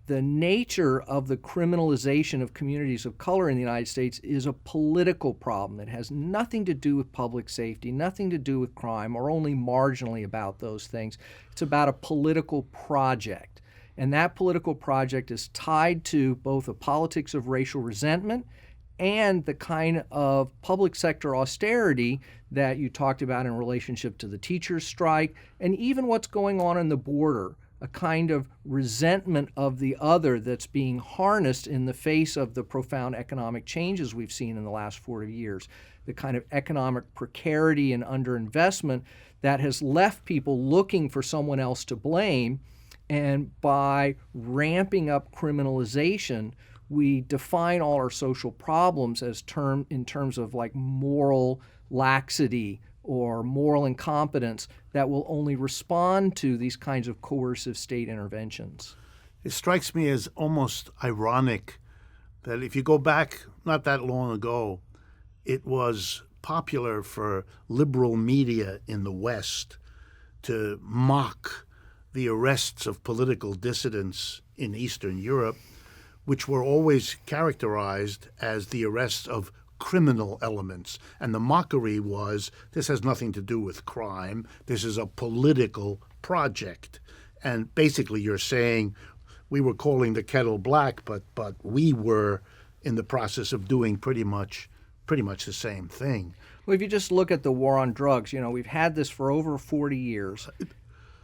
the nature of the criminalization of communities of color in the United States is a political problem. It has nothing to do with public safety, nothing to do with crime, or only marginally about those things. It's about a political project. And that political project is tied to both a politics of racial resentment and the kind of public sector austerity that you talked about in relationship to the teachers' strike, and even what's going on in the border, a kind of resentment of the other that's being harnessed in the face of the profound economic changes we've seen in the last 40 years, the kind of economic precarity and underinvestment that has left people looking for someone else to blame. And by ramping up criminalization, we define all our social problems as in terms of like moral laxity or moral incompetence that will only respond to these kinds of coercive state interventions. It strikes me as almost ironic that if you go back not that long ago, it was popular for liberal media in the West to mock the arrests of political dissidents in Eastern Europe, which were always characterized as the arrests of criminal elements. And the mockery was, this has nothing to do with crime. This is a political project. And basically you're saying we were calling the kettle black, but we were in the process of doing pretty much the same thing. Well, if you just look at the war on drugs, we've had this for over 40 years.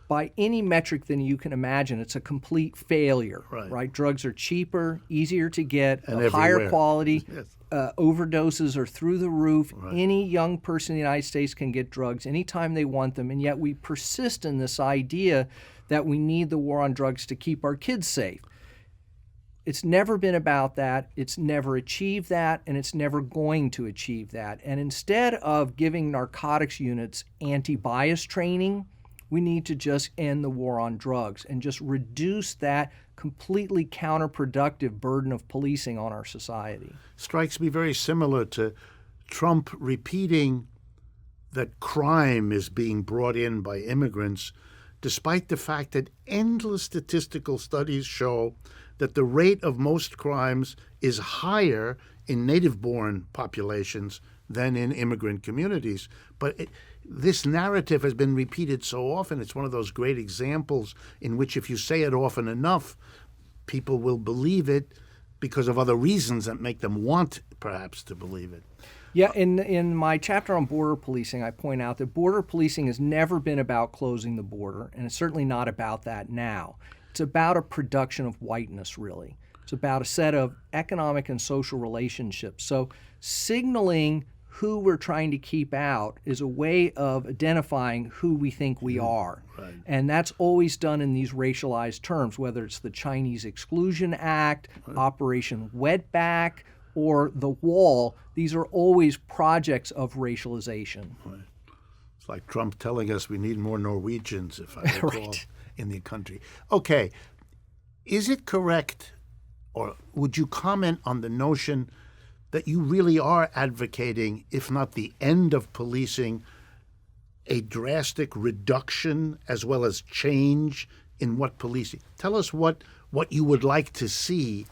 By any metric than you can imagine, it's a complete failure, right? Drugs are cheaper, easier to get, of higher quality. Yes. Overdoses are through the roof. Right. Any young person in the United States can get drugs anytime they want them, and yet we persist in this idea that we need the war on drugs to keep our kids safe. It's never been about that. It's never achieved that, and it's never going to achieve that. And instead of giving narcotics units anti-bias training, we need to just end the war on drugs and just reduce that completely counterproductive burden of policing on our society. Strikes me very similar to Trump repeating that crime is being brought in by immigrants, despite the fact that endless statistical studies show that the rate of most crimes is higher in native-born populations than in immigrant communities. But this narrative has been repeated so often. It's one of those great examples in which if you say it often enough, people will believe it because of other reasons that make them want, perhaps, to believe it. Yeah, in my chapter on border policing, I point out that border policing has never been about closing the border, and it's certainly not about that now. It's about a production of whiteness, really. It's about a set of economic and social relationships. So signaling who we're trying to keep out is a way of identifying who we think we are. Right. And that's always done in these racialized terms, whether it's the Chinese Exclusion Act, Operation Wetback, or the Wall. These are always projects of racialization. Right. It's like Trump telling us we need more Norwegians, if I recall, Right. in the country. Okay. Is it correct, or would you comment on the notion that you really are advocating, if not the end of policing, a drastic reduction as well as change in what policing? Tell us what you would like to see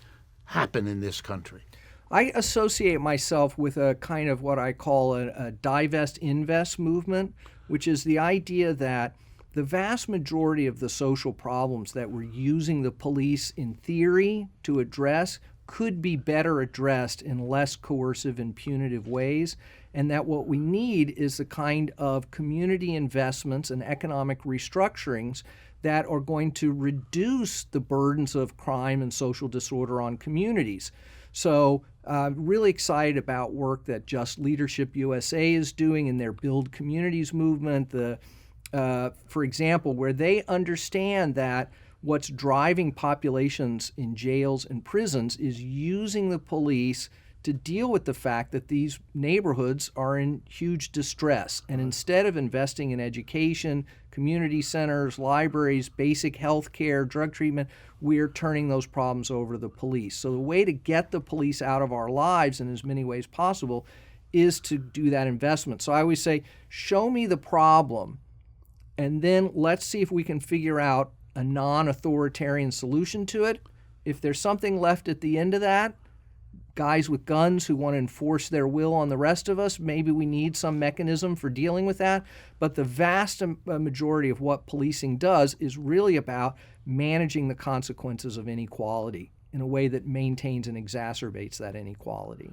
happen in this country. I associate myself with a kind of what I call a divest-invest movement, which is the idea that the vast majority of the social problems that we're using the police in theory to address could be better addressed in less coercive and punitive ways, and that what we need is the kind of community investments and economic restructurings that are going to reduce the burdens of crime and social disorder on communities. So really excited about work that Just Leadership USA is doing in their Build Communities movement, for example, where they understand that what's driving populations in jails and prisons is using the police to deal with the fact that these neighborhoods are in huge distress. And instead of investing in education, community centers, libraries, basic health care, drug treatment, we're turning those problems over to the police. So the way to get the police out of our lives in as many ways possible is to do that investment. So I always say, show me the problem, and then let's see if we can figure out a non-authoritarian solution to it, If there's something left at the end of that, guys with guns who want to enforce their will on the rest of us, maybe we need some mechanism for dealing with that. But the vast majority of what policing does is really about managing the consequences of inequality in a way that maintains and exacerbates that inequality.